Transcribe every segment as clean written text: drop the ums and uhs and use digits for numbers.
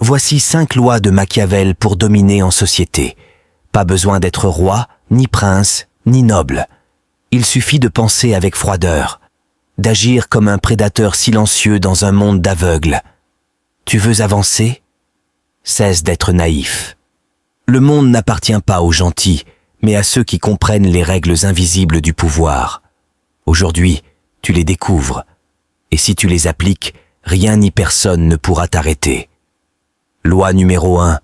Voici 5 lois de Machiavel pour dominer en société. Pas besoin d'être roi, ni prince, ni noble. Il suffit de penser avec froideur, d'agir comme un prédateur silencieux dans un monde d'aveugles. Tu veux avancer? Cesse d'être naïf. Le monde n'appartient pas aux gentils, mais à ceux qui comprennent les règles invisibles du pouvoir. Aujourd'hui, tu les découvres, et si tu les appliques, rien ni personne ne pourra t'arrêter. Loi numéro 1.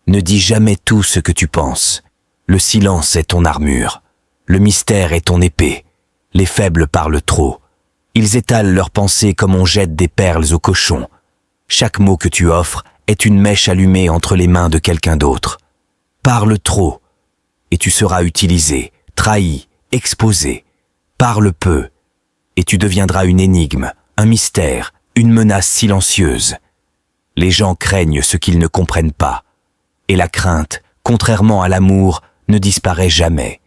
Ne dis jamais tout ce que tu penses. Le silence est ton armure. Le mystère est ton épée. Les faibles parlent trop. Ils étalent leurs pensées comme on jette des perles aux cochons. Chaque mot que tu offres est une mèche allumée entre les mains de quelqu'un d'autre. Parle trop, et tu seras utilisé, trahi, exposé. Parle peu, et tu deviendras une énigme, un mystère, une menace silencieuse. Les gens craignent ce qu'ils ne comprennent pas. Et la crainte, contrairement à l'amour, ne disparaît jamais.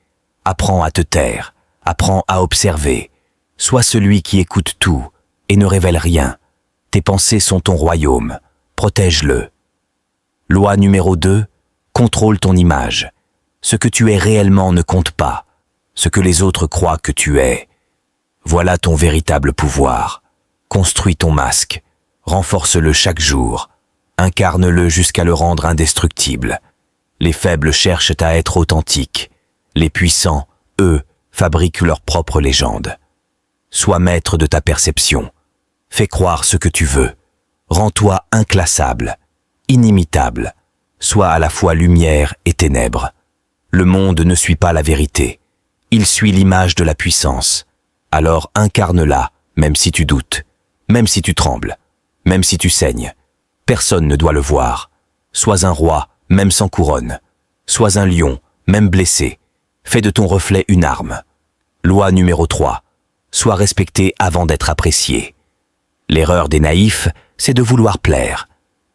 Apprends à te taire, apprends à observer. Sois celui qui écoute tout et ne révèle rien. Tes pensées sont ton royaume. Protège-le. Loi numéro 2. Contrôle ton image. Ce que tu es réellement ne compte pas. Ce que les autres croient que tu es. Voilà ton véritable pouvoir. Construis ton masque. Renforce-le chaque jour. Incarne-le jusqu'à le rendre indestructible. Les faibles cherchent à être authentiques. Les puissants, eux, fabriquent leur propre légende. Sois maître de ta perception. Fais croire ce que tu veux. Rends-toi inclassable, inimitable. Sois à la fois lumière et ténèbres. Le monde ne suit pas la vérité. Il suit l'image de la puissance. Alors incarne-la, même si tu doutes, même si tu trembles, même si tu saignes. Personne ne doit le voir. Sois un roi, même sans couronne. Sois un lion, même blessé. Fais de ton reflet une arme. Loi numéro 3. Sois respecté avant d'être apprécié. L'erreur des naïfs, c'est de vouloir plaire.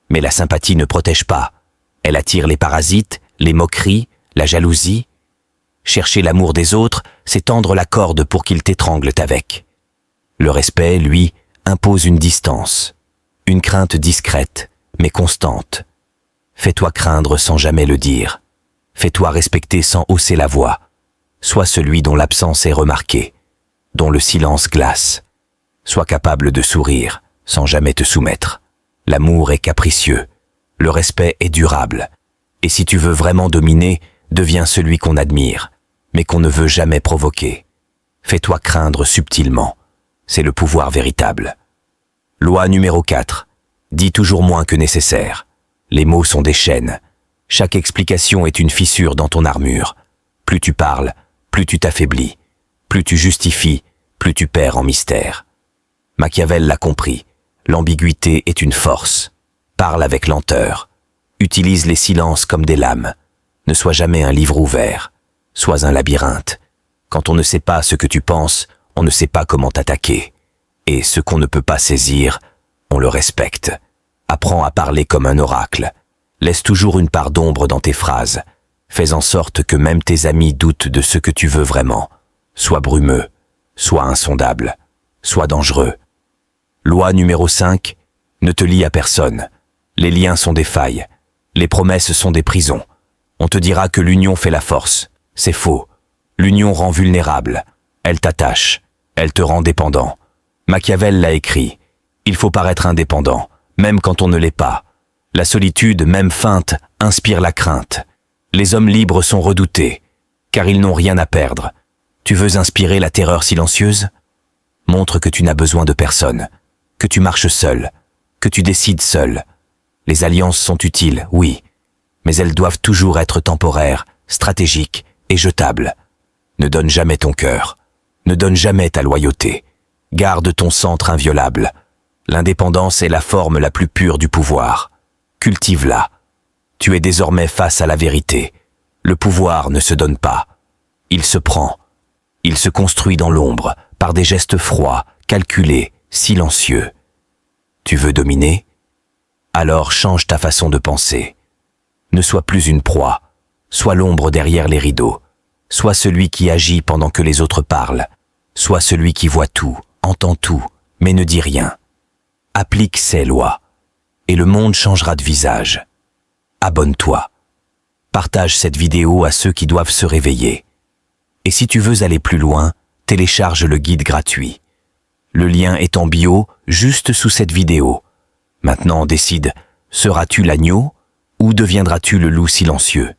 Mais la sympathie ne protège pas. Elle attire les parasites, les moqueries, la jalousie. Chercher l'amour des autres, c'est tendre la corde pour qu'ils t'étranglent avec. Le respect, lui, impose une distance. Une crainte discrète, mais constante. Fais-toi craindre sans jamais le dire. Fais-toi respecter sans hausser la voix. Sois celui dont l'absence est remarquée, dont le silence glace. Sois capable de sourire sans jamais te soumettre. L'amour est capricieux, le respect est durable. Et si tu veux vraiment dominer, deviens celui qu'on admire, mais qu'on ne veut jamais provoquer. Fais-toi craindre subtilement. C'est le pouvoir véritable. Loi numéro 4. Dis toujours moins que nécessaire. Les mots sont des chaînes. Chaque explication est une fissure dans ton armure. Plus tu parles, plus tu t'affaiblis. Plus tu justifies, plus tu perds en mystère. Machiavel l'a compris. L'ambiguïté est une force. Parle avec lenteur. Utilise les silences comme des lames. Ne sois jamais un livre ouvert. Sois un labyrinthe. Quand on ne sait pas ce que tu penses, on ne sait pas comment t'attaquer. Et ce qu'on ne peut pas saisir, on le respecte. Apprends à parler comme un oracle. Laisse toujours une part d'ombre dans tes phrases. Fais en sorte que même tes amis doutent de ce que tu veux vraiment. Sois brumeux, sois insondable, sois dangereux. Loi numéro 5. Ne te lie à personne. Les liens sont des failles. Les promesses sont des prisons. On te dira que l'union fait la force. C'est faux. L'union rend vulnérable. Elle t'attache. Elle te rend dépendant. Machiavel l'a écrit. Il faut paraître indépendant, même quand on ne l'est pas. La solitude, même feinte, inspire la crainte. Les hommes libres sont redoutés, car ils n'ont rien à perdre. Tu veux inspirer la terreur silencieuse? Montre que tu n'as besoin de personne, que tu marches seul, que tu décides seul. Les alliances sont utiles, oui, mais elles doivent toujours être temporaires, stratégiques et jetables. Ne donne jamais ton cœur, ne donne jamais ta loyauté. Garde ton centre inviolable. L'indépendance est la forme la plus pure du pouvoir. Cultive-la. Tu es désormais face à la vérité. Le pouvoir ne se donne pas. Il se prend. Il se construit dans l'ombre, par des gestes froids, calculés, silencieux. Tu veux dominer? Alors change ta façon de penser. Ne sois plus une proie. Sois l'ombre derrière les rideaux. Sois celui qui agit pendant que les autres parlent. Sois celui qui voit tout, entend tout, mais ne dit rien. Applique ces lois. et le monde changera de visage. Abonne-toi. Partage cette vidéo à ceux qui doivent se réveiller. Et si tu veux aller plus loin, télécharge le guide gratuit. Le lien est en bio, juste sous cette vidéo. Maintenant décide, seras-tu l'agneau ou deviendras-tu le loup silencieux ?